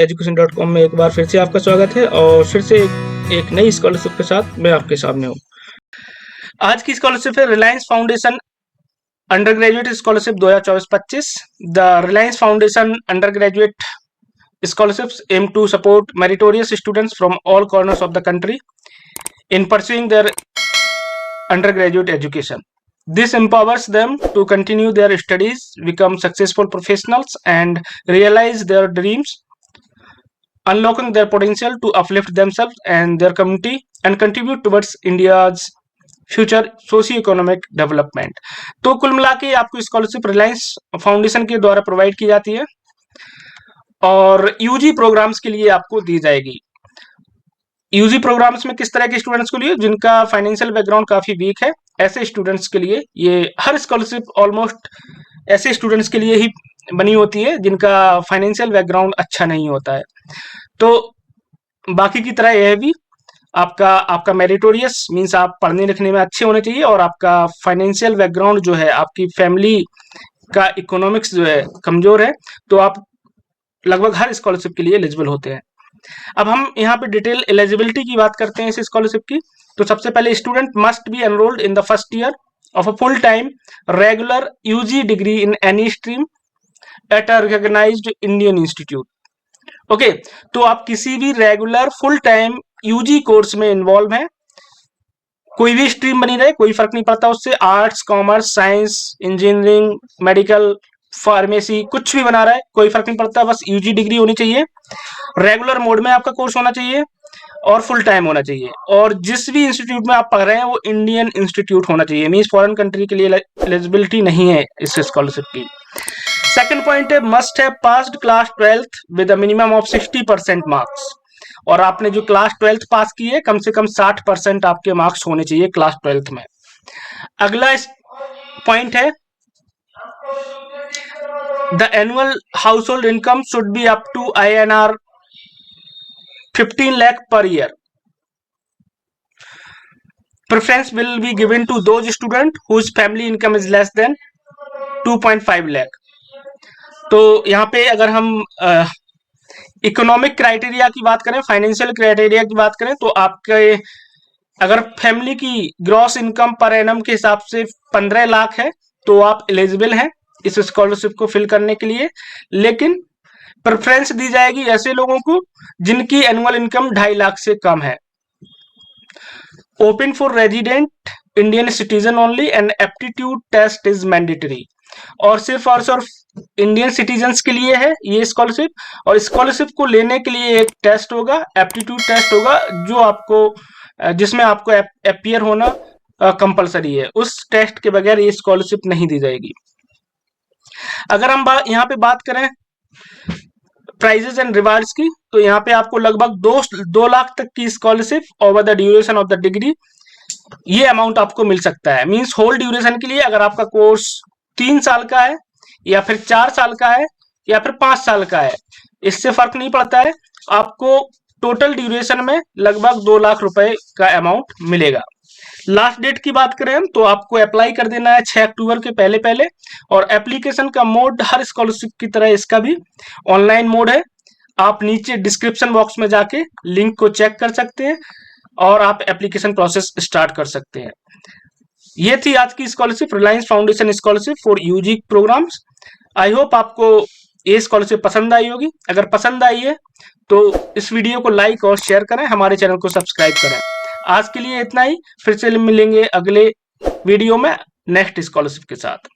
education.com में एक बार फिर से आपका स्वागत है और फिर से एक नई स्कॉलरशिप के साथ मैं आपके सामने हूँ। आज की स्कॉलरशिप है Reliance foundation under graduate scholarship 2024-25। The Reliance foundation under graduate scholarships aim to support meritorious students from all corners of the country in pursuing their undergraduate education. This empowers them to continue their studies, become successful professionals, and realize their dreams, unlocking their potential to uplift themselves and their community and contribute towards India's future socio economic development. तो कुल मिला के आपको scholarship Reliance foundation के द्वारा provide की जाती है और यूजी प्रोग्राम्स के लिए आपको दी जाएगी। यूजी प्रोग्राम्स में किस तरह के स्टूडेंट्स के लिए, जिनका फाइनेंशियल बैकग्राउंड काफी वीक है, ऐसे स्टूडेंट्स के लिए ये हर स्कॉलरशिप ऑलमोस्ट ऐसे स्टूडेंट्स के लिए ही बनी होती है जिनका फाइनेंशियल बैकग्राउंड अच्छा नहीं होता है। तो बाकी की तरह यह भी आपका मेरिटोरियस मींस आप पढ़ने लिखने में अच्छे होने चाहिए और आपका फाइनेंशियल बैकग्राउंड जो है, आपकी फैमिली का इकोनॉमिक्स जो है कमजोर है, तो आप लगभग हर स्कॉलरशिप के लिए एलिजिबल होते हैं। अब हम यहाँ पे डिटेल एलिजिबिलिटी की बात करते हैं इस स्कॉलरशिप की। तो सबसे पहले student must be enrolled in the first year of a full time regular UG degree in any stream at a recognised Indian institute. Okay, तो आप किसी भी regular full time UG course में इन्वॉल्व हैं, कोई भी स्ट्रीम बनी रहे, कोई फर्क नहीं पड़ता उससे, arts, commerce, science, engineering, medical, pharmacy, कुछ भी बना रहा है, कोई फर्क नहीं पड़ता, बस यूजी डिग्री होनी चाहिए, रेगुलर मोड में आपका कोर्स होना चाहिए और फुल टाइम होना चाहिए। और जिस भी इंस्टीट्यूट में आप पढ़ रहे हैं वो इंडियन इंस्टीट्यूट होना चाहिए, मींस फॉरेन कंट्री के लिए एलिजिबिलिटी नहीं है इस स्कॉलरशिप की। सेकंड पॉइंट है must have passed class 12th with a minimum of 60% marks. और आपने जो क्लास 12th पास की है, कम से कम 60% आपके मार्क्स होने चाहिए क्लास 12th में। अगला पॉइंट है the annual household income should be up to INR 15 lakh per year. Preference will be given to those students whose family income is less than 2.5 lakh. तो यहाँ पे अगर हम इकोनॉमिक क्राइटेरिया की बात करें, फाइनेंशियल क्राइटेरिया की बात करें, तो आपके अगर फैमिली की ग्रॉस इनकम पर एनम के हिसाब से 15 लाख है तो आप एलिजिबल हैं इस स्कॉलरशिप को फिल करने के लिए। लेकिन प्रेफरेंस दी जाएगी ऐसे लोगों को जिनकी एनुअल इनकम 2.5 लाख से कम है। Open for resident Indian citizen only and aptitude test is mandatory. और सिर्फ इंडियन सिटीजन्स के लिए है ये स्कॉलरशिप, और स्कॉलरशिप को लेने के लिए एक टेस्ट होगा, एप्टीट्यूड टेस्ट होगा, जो आपको जिसमें आपको अपीयर होना कंपलसरी है। उस टेस्ट के बगैर ये स्कॉलरशिप नहीं दी जाएगी। अगर हम यहाँ पे बात करें प्राइजेस एंड रिवार्ड्स की, तो यहाँ पे आपको लगभग 2 लाख तक की scholarship over the duration of the degree, ये अमाउंट आपको मिल सकता है। मींस होल ड्यूरेशन के लिए अगर आपका कोर्स 3 साल का है या फिर 4 साल का है या फिर 5 साल का है, इससे फर्क नहीं पड़ता है, आपको टोटल ड्यूरेशन में लगभग 2 लाख रुपए का अमाउंट मिलेगा। लास्ट डेट की बात करें तो आपको अप्लाई कर देना है 6 अक्टूबर के पहले पहले। और एप्लीकेशन का मोड हर स्कॉलरशिप की तरह इसका भी ऑनलाइन मोड है। आप नीचे डिस्क्रिप्शन बॉक्स में जाके लिंक को चेक कर सकते हैं और आप एप्लीकेशन प्रोसेस स्टार्ट कर सकते हैं। ये थी आज की scholarship, Reliance Foundation scholarship for UG programmes. I hope आपको ये स्कॉलरशिप पसंद आई होगी। अगर पसंद आई है तो इस वीडियो को लाइक और शेयर करें, हमारे चैनल को सब्सक्राइब करें। आज के लिए इतना ही, फिर से मिलेंगे अगले वीडियो में नेक्स्ट स्कॉलरशिप के साथ।